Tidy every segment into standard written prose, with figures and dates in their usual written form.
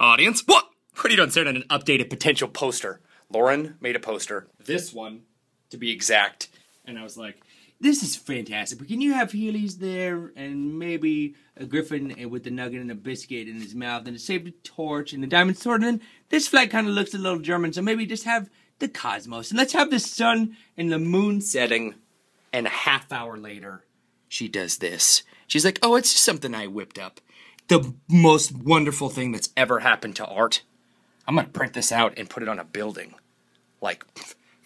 Audience, what are you doing staring at an updated potential poster? Lauren made a poster. This one, to be exact. And I was like, this is fantastic. But can you have Healy's there and maybe a griffin with a nugget and a biscuit in his mouth and a saber torch and a diamond sword? And then this flag kind of looks a little German, so maybe just have the cosmos. And let's have the sun and the moon setting. And a half hour later, she does this. She's like, oh, it's just something I whipped up. The most wonderful thing that's ever happened to art. I'm going to print this out and put it on a building. Like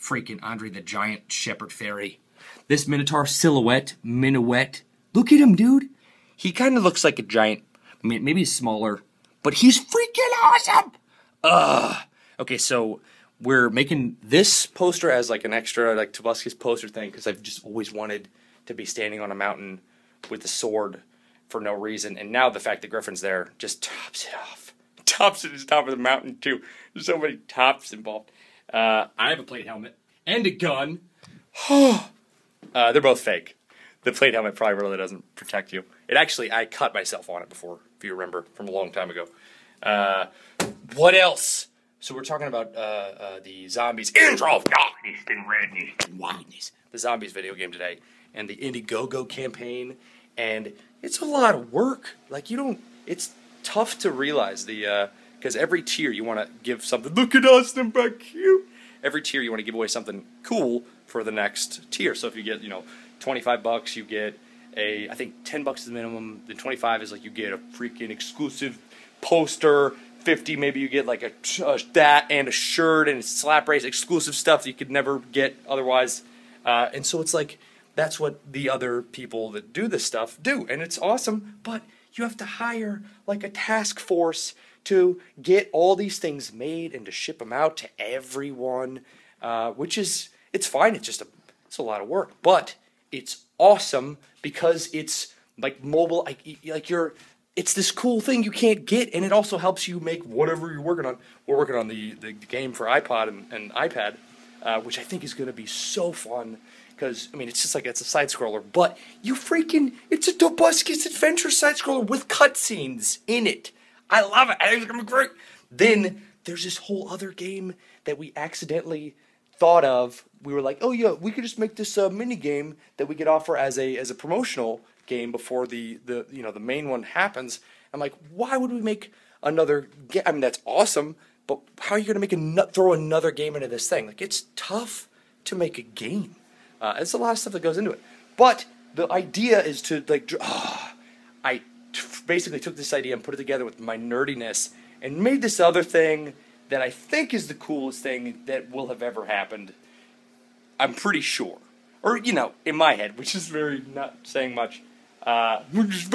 freaking Andre the Giant Shepherd Fairy. This Minotaur silhouette, minuet. Look at him, dude. He kind of looks like a giant, maybe he's smaller, but he's freaking awesome. Okay, so we're making this poster as like an extra, like Tobuscus poster thing, because I've just always wanted to be standing on a mountain with a sword for no reason. And now the fact that Griffin's there just tops it off. Tops it at the top of the mountain, too. There's so many tops involved. I have a plate helmet and a gun. They're both fake. The plate helmet probably really doesn't protect you. It actually, I cut myself on it before, if you remember, from a long time ago. What else? So we're talking about the Zombies Intro of Darkness and Redness and Whiteness. The Zombies video game today. And the Indiegogo campaign. And it's a lot of work. Like, you don't, it's tough to realize the, because every tier you want to give something, look at us, them back cute. Every tier you want to give away something cool for the next tier. So if you get, you know, $25, you get a, I think $10 is the minimum, then 25 is like you get a freaking exclusive poster, 50 maybe you get like a that and a shirt and slap race, exclusive stuff that you could never get otherwise. And so it's like, that's what the other people that do this stuff do, and it's awesome, but you have to hire like a task force to get all these things made and to ship them out to everyone, which is, it's fine, it's a lot of work, but it's awesome because it's like mobile, it's this cool thing you can't get, and it also helps you make whatever you're working on. We're working on the game for iPod and iPad, which I think is going to be so fun. Because, I mean, it's just like, it's a side-scroller, but it's a Tobuscus adventure side-scroller with cutscenes in it. I love it. I think it's going to be great. Then, there's this whole other game that we accidentally thought of. We were like, oh yeah, we could just make this mini-game that we could offer as a promotional game before the main one happens. I'm like, why would we make another game? I mean, that's awesome, but how are you going to throw another game into this thing? Like, it's tough to make a game. It's a lot of stuff that goes into it. But the idea is to, like, I basically took this idea and put it together with my nerdiness and made this other thing that I think is the coolest thing that will have ever happened. I'm pretty sure. Or, you know, in my head, which is very not saying much. Obviously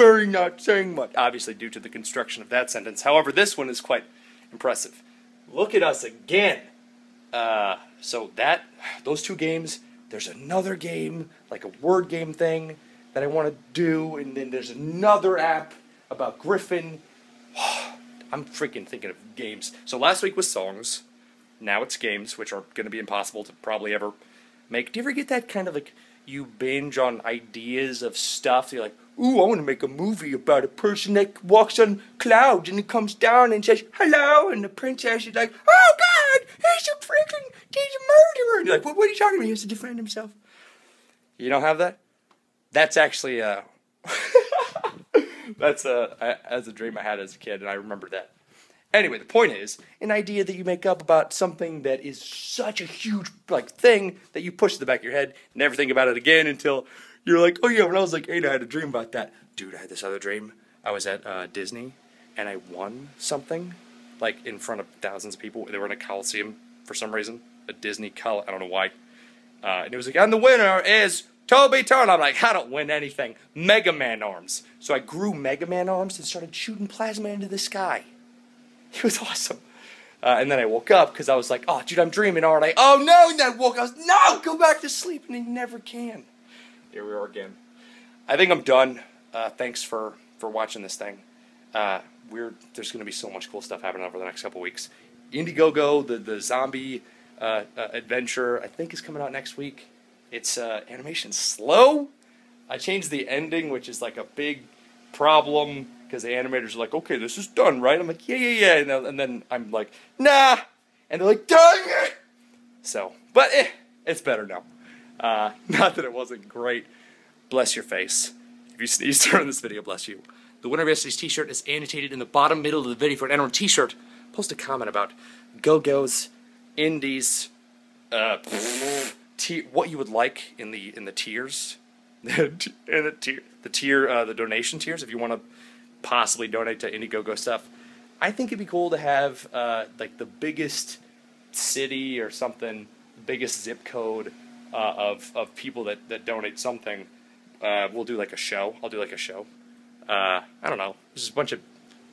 due to the construction of that sentence. However, this one is quite impressive. Look at us again. So those two games... There's another game, like a word game thing, that I want to do, and then there's another app about Griffin. I'm freaking thinking of games. So last week was songs, now it's games, which are going to be impossible to probably ever make. Do you ever get that kind of like, you binge on ideas of stuff, you're like, ooh, I want to make a movie about a person that walks on clouds, and it comes down and says, hello, and the princess is like, oh God, he's a murderer. And you're like, what are you talking about? He has to defend himself. You don't have that? That's actually, that's a dream I had as a kid, and I remember that. Anyway, the point is, an idea that you make up about something that is such a huge, like, thing that you push to the back of your head, never think about it again until you're like, oh yeah, when I was like 8, I had a dream about that. Dude, I had this other dream. I was at Disney, and I won something, like, in front of thousands of people. They were in a Coliseum for some reason. A Disney I don't know why. And it was like, and the winner is Toby Turner. I'm like, I don't win anything. Mega Man arms. So I grew Mega Man arms and started shooting plasma into the sky. It was awesome. And then I woke up because I was like, oh, dude, I'm dreaming, aren't I? Oh, no. And then I woke up. I was, no, go back to sleep. And you never can. Here we are again. I think I'm done. Thanks for watching this thing. There's going to be so much cool stuff happening over the next couple weeks. Indiegogo, the zombie adventure, I think is coming out next week. It's animation slow. I changed the ending, which is like a big problem because the animators are like, okay, this is done, right? I'm like, yeah. And then I'm like, nah. And they're like, dang it! So, but it's better now. Not that it wasn't great. Bless your face. If you sneezed during this video, bless you. The winner of yesterday's t-shirt is annotated in the bottom middle of the video. For an NR t-shirt, post a comment about Go-Go's, Indies, what you would like in the tiers. The donation tiers, if you want to possibly donate to Indiegogo stuff. I think it'd be cool to have like the biggest city or something, biggest zip code of people that donate something. We'll do like a show. I'll do like a show. I don't know. There's just a bunch of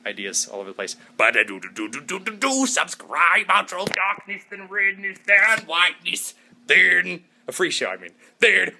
ideas all over the place. But do subscribe. Outro darkness, then redness, then whiteness, then a free show. I mean, then.